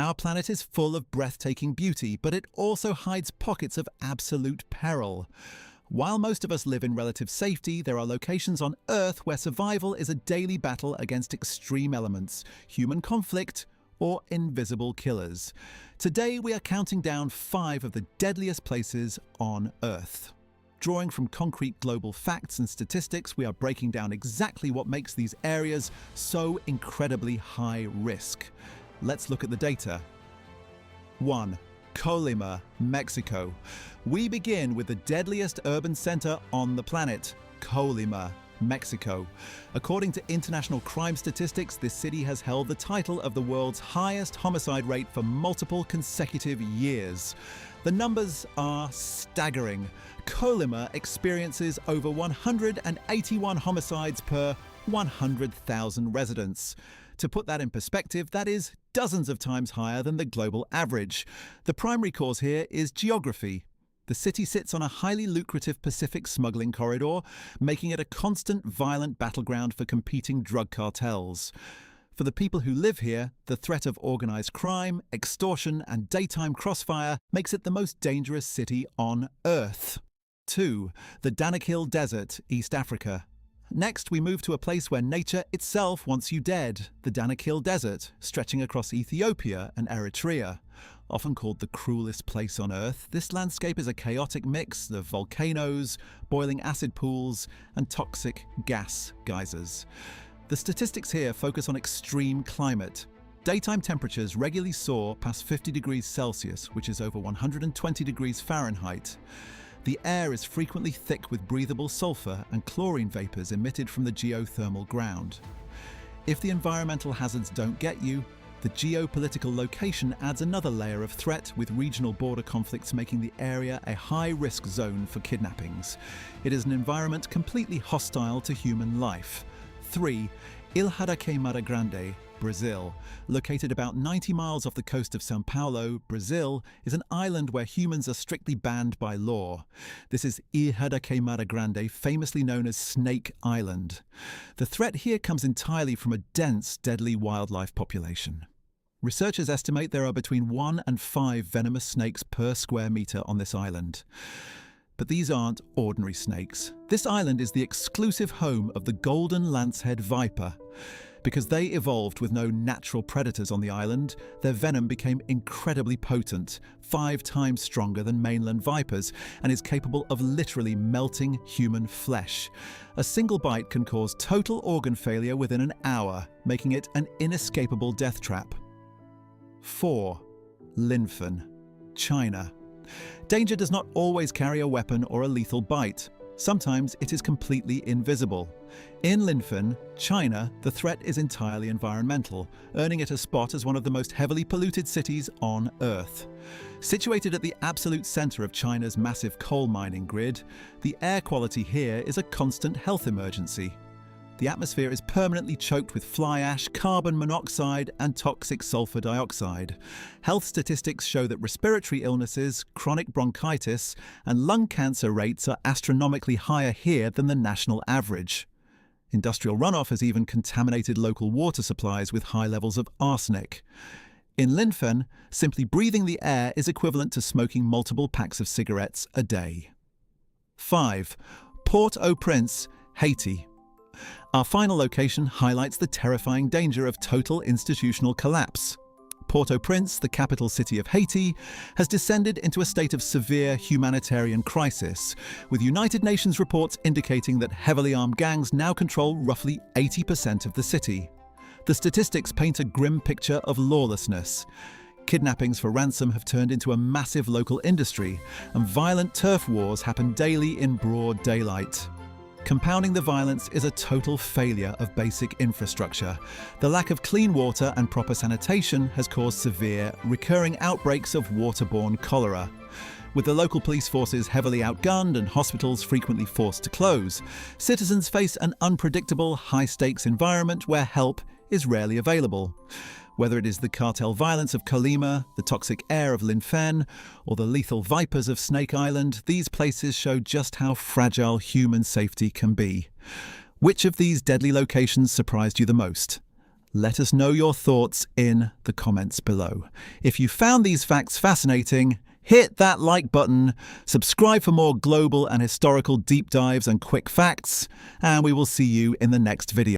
Our planet is full of breathtaking beauty, but it also hides pockets of absolute peril. While most of us live in relative safety, there are locations on Earth where survival is a daily battle against extreme elements, human conflict, or invisible killers. Today we are counting down 5 of the deadliest places on Earth. Drawing from concrete global facts and statistics, we are breaking down exactly what makes these areas so incredibly high risk. Let's look at the data. 1. Colima, Mexico. We begin with the deadliest urban center on the planet, Colima, Mexico. According to international crime statistics, this city has held the title of the world's highest homicide rate for multiple consecutive years. The numbers are staggering. Colima experiences over 181 homicides per 100,000 residents. To put that in perspective, that is dozens of times higher than the global average. The primary cause here is geography. The city sits on a highly lucrative Pacific smuggling corridor, making it a constant violent battleground for competing drug cartels. For the people who live here, the threat of organized crime, extortion, and daytime crossfire makes it the most dangerous city on Earth. 2. The Danakil Desert, East Africa. Next, we move to a place where nature itself wants you dead, the Danakil Desert, stretching across Ethiopia and Eritrea. Often called the cruelest place on Earth, this landscape is a chaotic mix of volcanoes, boiling acid pools, and toxic gas geysers. The statistics here focus on extreme climate. Daytime temperatures regularly soar past 50 degrees Celsius, which is over 120 degrees Fahrenheit. The air is frequently thick with breathable sulfur and chlorine vapors emitted from the geothermal ground. If the environmental hazards don't get you, the geopolitical location adds another layer of threat, with regional border conflicts making the area a high-risk zone for kidnappings. It is an environment completely hostile to human life. 3. Ilha da Queimada Grande, Brazil. Located about 90 miles off the coast of São Paulo, Brazil is an island where humans are strictly banned by law. This is Ilha da Queimada Grande, famously known as Snake Island. The threat here comes entirely from a dense, deadly wildlife population. Researchers estimate there are between 1 and 5 venomous snakes per square meter on this island. But these aren't ordinary snakes. This island is the exclusive home of the golden lancehead viper. Because they evolved with no natural predators on the island, their venom became incredibly potent, 5 times stronger than mainland vipers, and is capable of literally melting human flesh. A single bite can cause total organ failure within an hour, making it an inescapable death trap. 4. Linfen, China. Danger does not always carry a weapon or a lethal bite. Sometimes it is completely invisible. In Linfen, China, the threat is entirely environmental, earning it a spot as one of the most heavily polluted cities on Earth. Situated at the absolute center of China's massive coal mining grid, the air quality here is a constant health emergency. The atmosphere is permanently choked with fly ash, carbon monoxide, and toxic sulfur dioxide. Health statistics show that respiratory illnesses, chronic bronchitis, and lung cancer rates are astronomically higher here than the national average. Industrial runoff has even contaminated local water supplies with high levels of arsenic. In Linfen, simply breathing the air is equivalent to smoking multiple packs of cigarettes a day. 5. Port-au-Prince, Haiti. Our final location highlights the terrifying danger of total institutional collapse. Port-au-Prince, the capital city of Haiti, has descended into a state of severe humanitarian crisis, with United Nations reports indicating that heavily armed gangs now control roughly 80% of the city. The statistics paint a grim picture of lawlessness. Kidnappings for ransom have turned into a massive local industry, and violent turf wars happen daily in broad daylight. Compounding the violence is a total failure of basic infrastructure. The lack of clean water and proper sanitation has caused severe, recurring outbreaks of waterborne cholera. With the local police forces heavily outgunned and hospitals frequently forced to close, citizens face an unpredictable, high-stakes environment where help is rarely available. Whether it is the cartel violence of Colima, the toxic air of Linfen, or the lethal vipers of Snake Island, these places show just how fragile human safety can be. Which of these deadly locations surprised you the most? Let us know your thoughts in the comments below. If you found these facts fascinating, hit that like button, subscribe for more global and historical deep dives and quick facts, and we will see you in the next video.